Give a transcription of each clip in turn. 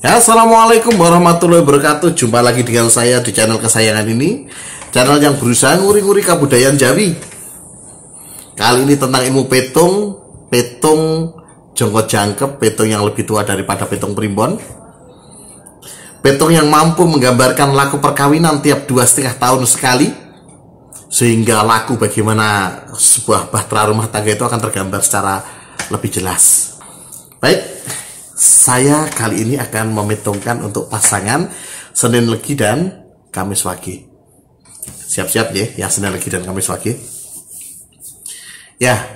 Ya, assalamualaikum warahmatullahi wabarakatuh. Jumpa lagi dengan saya di channel kesayangan ini, channel yang berusaha nguri-nguri kebudayaan Jawi. Kali ini tentang ilmu petung jongkok jangkep, petung yang lebih tua daripada petung primbon, petung yang mampu menggambarkan laku perkawinan tiap 2,5 tahun sekali, sehingga laku bagaimana sebuah bahtera rumah tangga itu akan tergambar secara lebih jelas. Baik, saya kali ini akan memetongkan untuk pasangan Senin Legi dan Kamis Wage. Siap-siap ya Senin Legi dan Kamis Wage. Ya,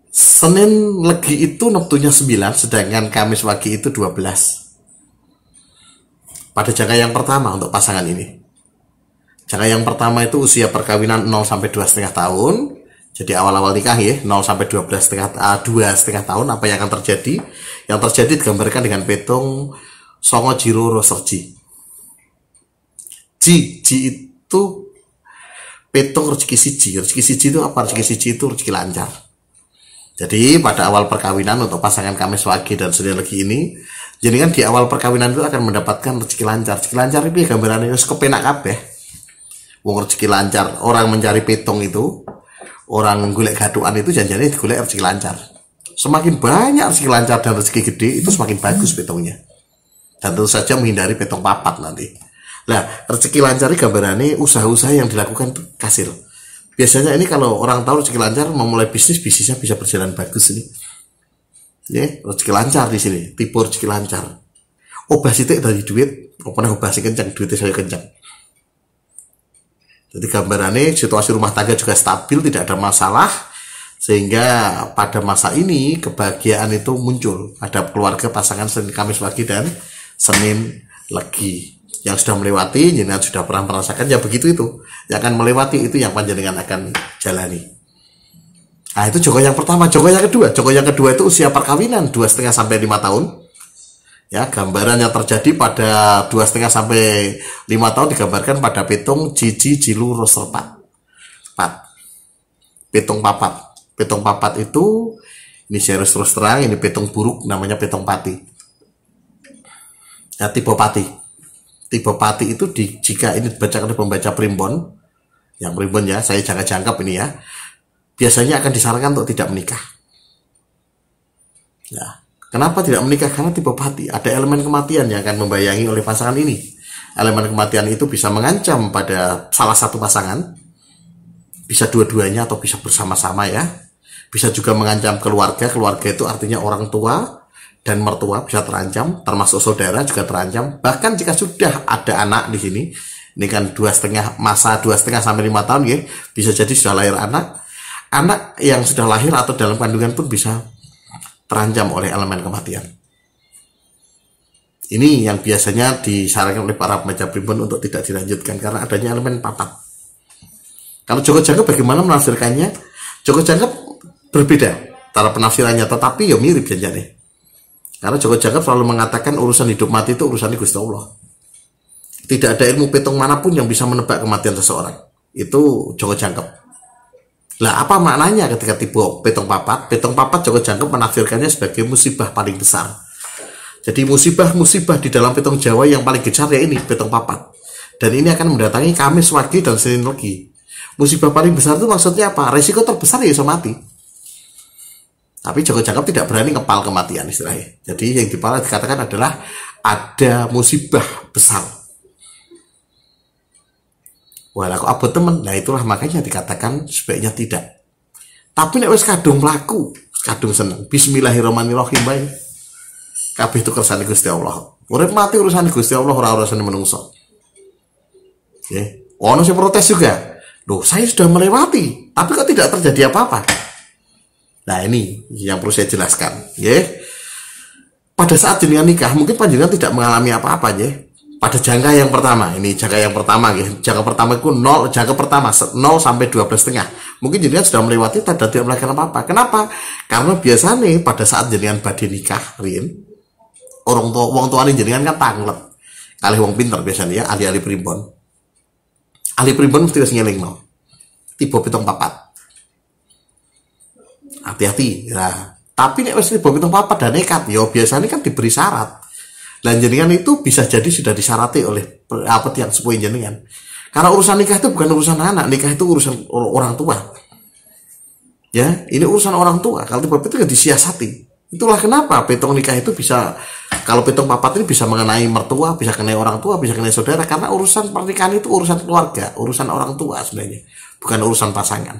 Senin Legi itu neptunya 9, sedangkan Kamis Wage itu 12. Pada jangka yang pertama untuk pasangan ini. Jangka yang pertama itu usia perkawinan 0 sampai 2,5 tahun. Jadi awal-awal nikah ya, 0 sampai 2,5 tahun. Apa yang akan terjadi? Yang terjadi digambarkan dengan petung Songo Jiro Roserji. Ji itu petung rezeki siji. Rezeki siji itu apa? Rezeki siji itu rezeki lancar. Jadi pada awal perkawinan untuk pasangan Kamis Wage dan Senin Legi ini, jadi kan di awal perkawinan itu akan mendapatkan rezeki lancar. Rezeki lancar itu gambarannya kepenak kabeh. Wong rezeki lancar, orang mencari petung itu, orang golek gaduan itu janjinya digolek rezeki lancar. Semakin banyak rezeki lancar dan rezeki gede itu semakin bagus petungnya. Dan tentu saja menghindari petung papat nanti. Nah, rezeki lancar ini gambarannya usaha-usaha yang dilakukan itu hasil. Biasanya ini kalau orang tahu rezeki lancar memulai bisnisnya bisa berjalan bagus ini. Ya, rezeki lancar di sini, tipe rezeki lancar. Obah sitik dari duit, pokoknya obah si kencang, duitnya saya kencang. Jadi gambarannya situasi rumah tangga juga stabil, tidak ada masalah, sehingga pada masa ini kebahagiaan itu muncul. Ada keluarga pasangan Senin Kamis Wage dan Senin Legi yang sudah melewati, jenengan sudah pernah merasakan ya begitu itu. Yang akan melewati itu yang panjenengan akan jalani. Nah itu joko yang pertama. Joko yang kedua itu usia perkawinan 2,5 sampai 5 tahun. Ya, gambaran yang terjadi pada 2,5 sampai 5 tahun digambarkan pada petung Jiji Jilu Roserpat. Petung papat. Petung papat itu ini serius terus terang, ini petung buruk namanya petung pati. Ya, tipe pati. Tipe pati itu jika ini dibacakan oleh pembaca primbon, yang primbon ya, saya jangkap ini ya, biasanya akan disarankan untuk tidak menikah. Ya. Kenapa tidak menikah? Karena tipe pati ada elemen kematian yang akan membayangi oleh pasangan ini. Elemen kematian itu bisa mengancam pada salah satu pasangan, bisa dua-duanya atau bisa bersama-sama ya. Bisa juga mengancam keluarga. Keluarga itu artinya orang tua dan mertua bisa terancam, termasuk saudara juga terancam. Bahkan jika sudah ada anak di sini, ini kan 2,5 sampai 5 tahun ya, bisa jadi sudah lahir anak. Anak yang sudah lahir atau dalam kandungan pun bisa terancam oleh elemen kematian. Ini yang biasanya disarankan oleh para pembaca primbon untuk tidak dilanjutkan karena adanya elemen papat. Kalau joko jangkep bagaimana menafsirkannya? Joko jangkep berbeda cara penafsirannya, tetapi ya mirip janjane. Karena joko jangkep selalu mengatakan urusan hidup mati itu urusan Gusti Allah. Tidak ada ilmu petung manapun yang bisa menebak kematian seseorang. Itu joko jangkep. Lah apa maknanya ketika tipe petung papat? Petung papat joko jangkep menafsirkannya sebagai musibah paling besar. Jadi musibah-musibah di dalam petung Jawa yang paling gencar ya ini petung papat. Dan ini akan mendatangi Kamis Wage dan Senin Legi. Musibah paling besar itu maksudnya apa? Resiko terbesar ya bisa mati. Tapi joko jangkep tidak berani ngepal kematian istilahnya. Jadi yang dikatakan adalah ada musibah besar. Walau kok abot temen, nah itulah makanya dikatakan sebaiknya tidak. Tapi nek wis kadung mlaku, kadung seneng. Bismillahirrahmanirrahim bae. Kabeh itu kersane Gusti Allah. Urip mati urusan Gusti Allah, ora urusan menungso. Nggih. Ono sing protes juga. Loh, saya sudah melewati, tapi kok tidak terjadi apa-apa. Nah, ini yang perlu saya jelaskan, nggih. Pada saat jenengan nikah, mungkin panjenengan tidak mengalami apa-apa, nggih. Pada jangka yang pertama, ini jangka yang pertama gitu. Jangka pertama itu 0 sampai 12,5. Mungkin jenengan sudah melewati dan tidak melakukan apa-apa. Kenapa? Karena biasanya pada saat jenengan badhe nikah, Rin, wong tuane jenengan kan tanglet. Kalih wong pinter biasanya ya, ahli-ahli primbon. Ahli primbon mesti wis ngelingno. Tipe petung papat. Hati-hati. Nah, tapi nek wis tipe petung papat dan nekat, yo biasanya kan diberi syarat. Dan jenengan itu bisa jadi sudah disyarati oleh apa yang sepuh jenengan. Karena urusan nikah itu bukan urusan anak, nikah itu urusan orang tua. Ya, ini urusan orang tua. Kalau tiba itu disiasati. Itulah kenapa petong nikah itu bisa, kalau petong papat ini bisa mengenai mertua, bisa kenai orang tua, bisa kenai saudara, karena urusan pernikahan itu urusan keluarga, urusan orang tua sebenarnya, bukan urusan pasangan.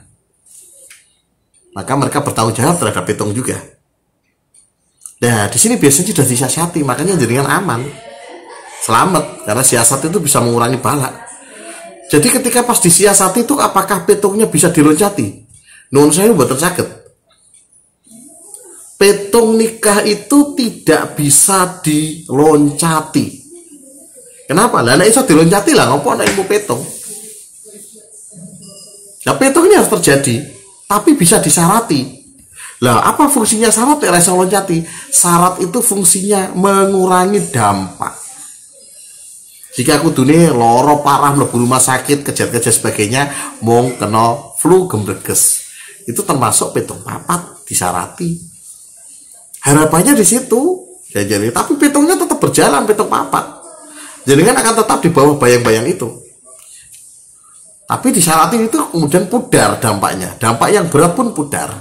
Maka mereka bertanggung jawab terhadap petong juga. Nah, di sini biasanya sudah disiasati, makanya jaringan aman, selamat, karena siasat itu bisa mengurangi bala. Jadi ketika pas disiasati itu, apakah petongnya bisa diloncati? Nuhun saya buatan sakit. Petong nikah itu tidak bisa diloncati. Kenapa? Lah nek iso diloncati lah ngopo nek ilmu petong. Nah, petong ini harus terjadi, tapi bisa disarati. Lah, apa fungsinya syarat nek iso loncati? Syarat itu fungsinya mengurangi dampak. Jika aku dunia loro parah mlebu rumah sakit, kejar-kejar sebagainya, mong kena flu gembreges. Itu termasuk petong papat disarati. Harapannya di situ, ya, jadi tapi petongnya tetap berjalan, petong papat. Jadi kan akan tetap di bawah bayang-bayang itu. Tapi disyaratin itu kemudian pudar dampaknya, dampak yang berat pun pudar.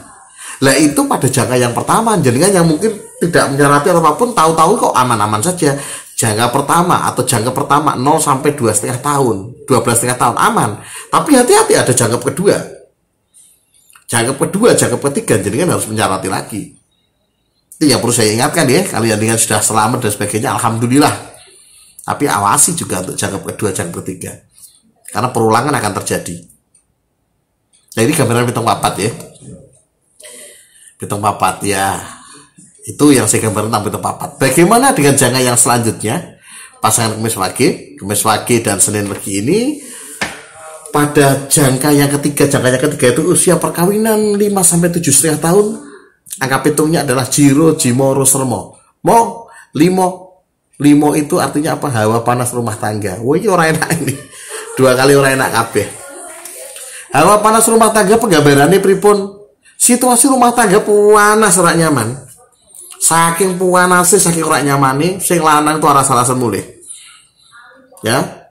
Lah itu pada jangka yang pertama, jadi yang mungkin tidak menyarati apapun, tahu-tahu kok aman-aman saja. Jangka pertama atau jangka pertama 0 sampai 2,5 tahun, 12,5 tahun aman. Tapi hati-hati ada jangka kedua. Jangka kedua, jangka ketiga, jadi kan harus menyarati lagi. Itu yang perlu saya ingatkan ya, kalian dengan sudah selamat dan sebagainya, alhamdulillah. Tapi awasi juga untuk jangka kedua, jangka ketiga, karena perulangan akan terjadi. Nah, ini gambaran petong papat ya. Petong papat ya, itu yang saya gambarkan tentang petong papat. Bagaimana dengan jangka yang selanjutnya? Pasangan Kemis Wage dan Senin Legi ini pada jangka yang ketiga itu usia perkawinan 5 sampai 7,5 tahun. Angka petungnya adalah Jiro Jimoro Sermo. Limo itu artinya apa? Hawa panas rumah tangga. Wah, ini orang enak ini. 2 kali orang enak kabeh. Hawa panas rumah tangga penggambarannya pripun? Situasi rumah tangga panas ora nyaman. Saking puanase, saking ora nyamane, sing lanang itu aras-arasan mulih. Ya.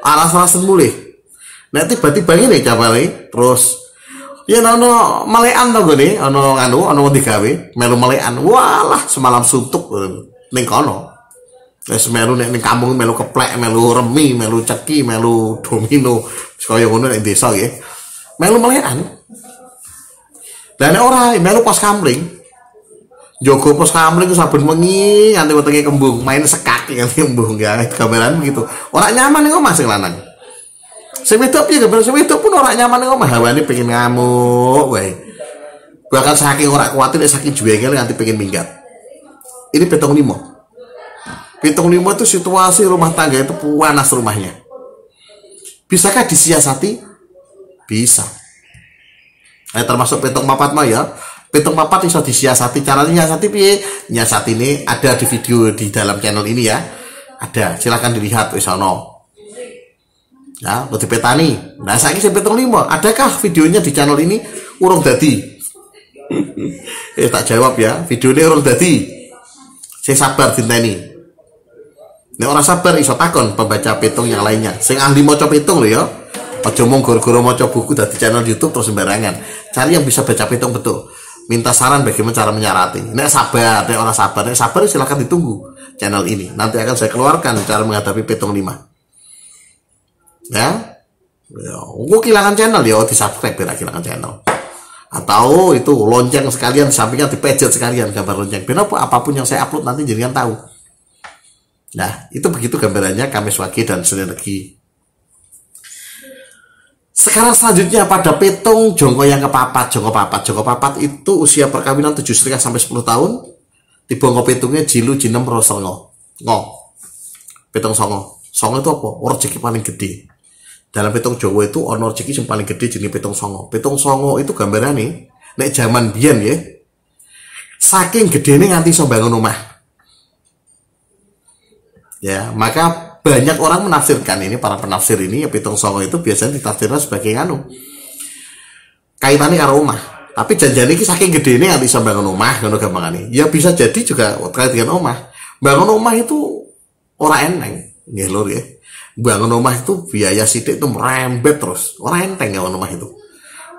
Aras-arasan mulih. Nek tiba-tiba ngene capale, terus ya ono malekan to gone, ono digawe, melu malekan. Walah, semalam suntuk ning kono. Wis melu nek ning kampung melu keplek, melu remi, melu ceki, melu domino. Kaya ngono nek desa nggih. Melu malekan. Lah nek ora melu pos kamling. Jogo pos kamling saben wengi nganti wetenge kembung, main sekak nganti kembung ya. Gambaran begitu. Ora nyaman ning omah sing lanang. Sing wedok piye gambar sing wedok pun ora nyaman ning omah, hawane pengen ngamuk wae. Bahkan saking ora kuatir saking juwengel nganti pengen minggat. Ini petong limo. Petong limo itu situasi rumah tangga itu panas rumahnya. Bisakah disiasati? Bisa. Termasuk petong papat mah ya. Petong papat bisa disiasati. Caranya nyiasati piye? Nyiasati ini ada di video di dalam channel ini ya. Ada, silakan dilihat wis ana. Ya, buat petani. Nah, saiki sing petong limo, adakah videonya di channel ini? Urung dadi. Tak jawab ya, videonya urung dadi. Saya sabar dinteni. Nek ora sabar iso takon pembaca petong yang lainnya. Sing ahli maca petong lho ya. Aja mung gara-gara maca buku dadi channel YouTube terus sembarangan. Cari yang bisa baca petong betul. Minta saran bagaimana cara menyarati. Nek sabar, nek ora sabar, nek sabar silakan ditunggu channel ini. Nanti akan saya keluarkan cara menghadapi petong 5. Ya, gue kehilangan channel ya, di subscribe biar kehilangan channel. Atau itu lonceng sekalian, sampingnya dipejet sekalian gambar lonceng. Biar apapun yang saya upload nanti jangan tahu. Nah, itu begitu gambarannya Kamis Wage dan Senin Legi. Sekarang selanjutnya pada petong jongko yang kepapat. Jongko papat itu usia perkawinan 7,5 sampai 10 tahun. Tiba petungnya Jilu Jinem Roselngo. Petong songo. Songo itu apa? Rezeki paling gede. Dalam petong Jawa itu ono rezeki yang paling gede jenis petong songo. Petong songo itu gambarannya nek zaman biyen ya. Saking gedene nganti iso bangun omah. Ya, maka banyak orang menafsirkan ini, para penafsir ini ya, petong songo itu biasanya ditafsirkan sebagai kaitannya karo omah. Tapi janjane iki saking gedene nganti iso bangun omah ngono gampangane. Ya bisa jadi juga terkait dengan omah. Bangun omah itu ora enteng, nggih lur ya. Bangun omah itu biaya sithik itu merembet terus. Ora enteng bangun omah itu.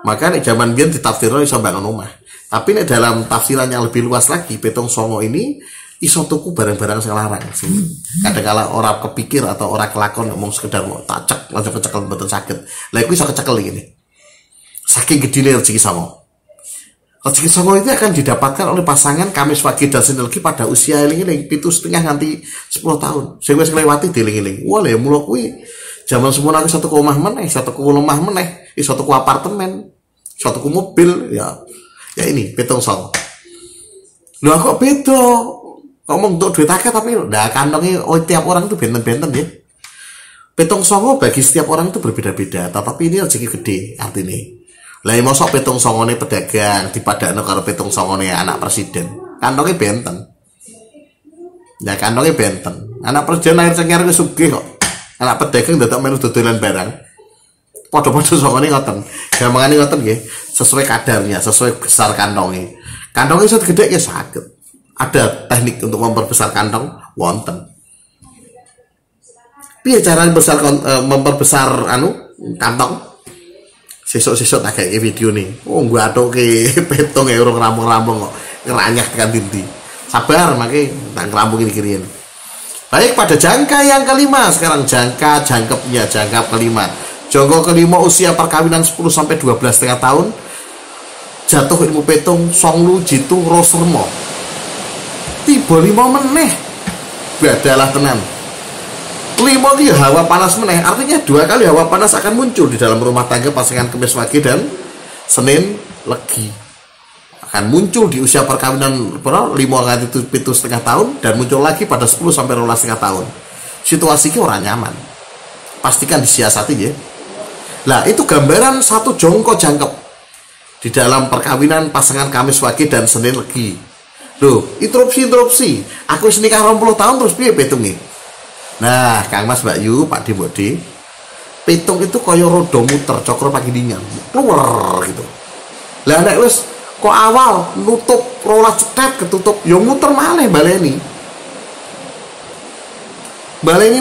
Maka nek zaman biyen ditafsirno iso bangun omah. Tapi nek dalam tafsiran yang lebih luas lagi, Petong Songo ini iso tuku barang-barang sing larang. Kadang-kala ora kepikir atau ora kelakon ngomong sekedar mau tak cek langsung kecekel mboten saged. Lah iku iso kecekel ngene. Saking gedine rezeki songo. Rezeki songo itu akan didapatkan oleh pasangan Kamis Wage dan Sinergi pada usia eling-eling 7,5 nganti 10 tahun. Sing wis nglewati dieling-eling. Wah, ya mulo kuwi zaman semono aku satu omah meneh, satu omah meneh, iso tuku apartemen, iso tuku mobil, ya ini Petong Songo. Lho kok beda? Ngomong untuk duit akeh tapi nah kantongnya tiap orang itu benten-benten ya. Petong Songo bagi setiap orang itu berbeda-beda, tetapi ini rezeki gede artinya. Lah mosok Petong Songone pedagang dipadakno karo Petong Songone anak presiden. Kantongnya benten. Ya kantongnya benten. Anak presiden lahir cengar wis sugih kok. Anak pedagang dadak melu dodolan barang. Padha-padha songone ngoten. Gampangane ngoten nggih, sesuai kadarnya, sesuai besar kantongnya. Kantongnya iso gede ya saged. Ada teknik untuk memperbesar kantong wonten. Piye cara memperbesar kantong? Sesuk-sesuk tak kayak video nih. Oh, gua atoke petong ya urung rampung-rampung kok. Ngeranyah tekan dinti. Sabar make tak ngerampung kiri-kirian. Baik, pada jangka yang kelima sekarang jangkepnya jangka kelima. Jangka kelima usia perkawinan 10 sampai 12,5 tahun. Jatuh ilmu petong Songlu Jitu Rosermo. Tiba 5 meneh. Badalah tenan. 5 itu hawa panas meneh, artinya 2 kali hawa panas akan muncul di dalam rumah tangga pasangan Kamis Wage dan Senin Legi. Akan muncul di usia perkawinan 5 nganti 7,5 tahun dan muncul lagi pada 10 sampai 12,5 tahun. Situasinya orang nyaman. Pastikan disiasati ya. Lah itu gambaran satu jongko jangkep di dalam perkawinan pasangan Kamis Wage dan Senin Legi. Loh, interupsi. Aku wis nikah 20 tahun terus piye petungnya? Nah, Kang Mas Mbak Yu, Pak Dibodi, petong itu kaya roda muter, cokro pagi dingin, keluar gitu. Lah nek wis kok awal nutup rolas cetet ketutup, ya muter malih baleni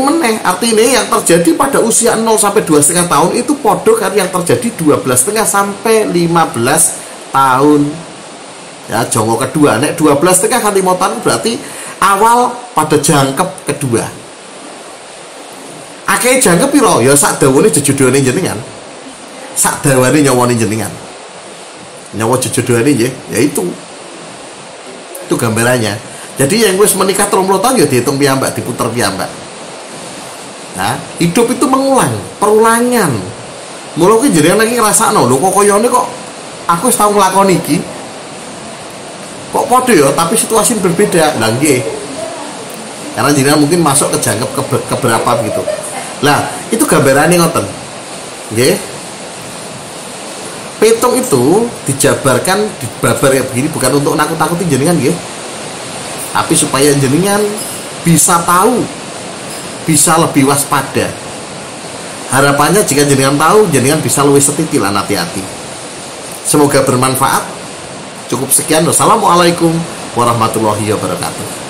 meneh. Artinya yang terjadi pada usia 0 sampai 2,5 tahun itu podo kan yang terjadi 12,5 sampai 15 tahun. Ya, jonggo kedua, nek 12,5 kan 5 tahun berarti awal pada jangkep kedua. Akeh jangkep piro? Ya sak dawane jejodone jenengan. Sak dawane nyawane jenengan. Nyawa jejodone nggih, ya itu. Itu gambarannya. Jadi yang wis menikah 30 tahun ya dihitung piyambak, diputer piyambak. Nah, hidup itu mengulang, perulangan. Mula ki jenengan lagi ngrasakno, lho kok koyone kok aku wis tau nglakoni iki. Kok padha ya, tapi situasi berbeda. Lah nggih. Karena jenengan mungkin masuk ke jangkep keberapa gitu. Lah, itu gambarannya ngoten. Nggih. Petong itu dijabarkan dibabar kayak begini bukan untuk nakut-nakuti jenengan nggih. Tapi supaya jenengan bisa tahu, bisa lebih waspada. Harapannya jika jenengan tahu, jenengan bisa lebih setiti lan hati-hati. Semoga bermanfaat. Cukup sekian. Wassalamualaikum warahmatullahi wabarakatuh.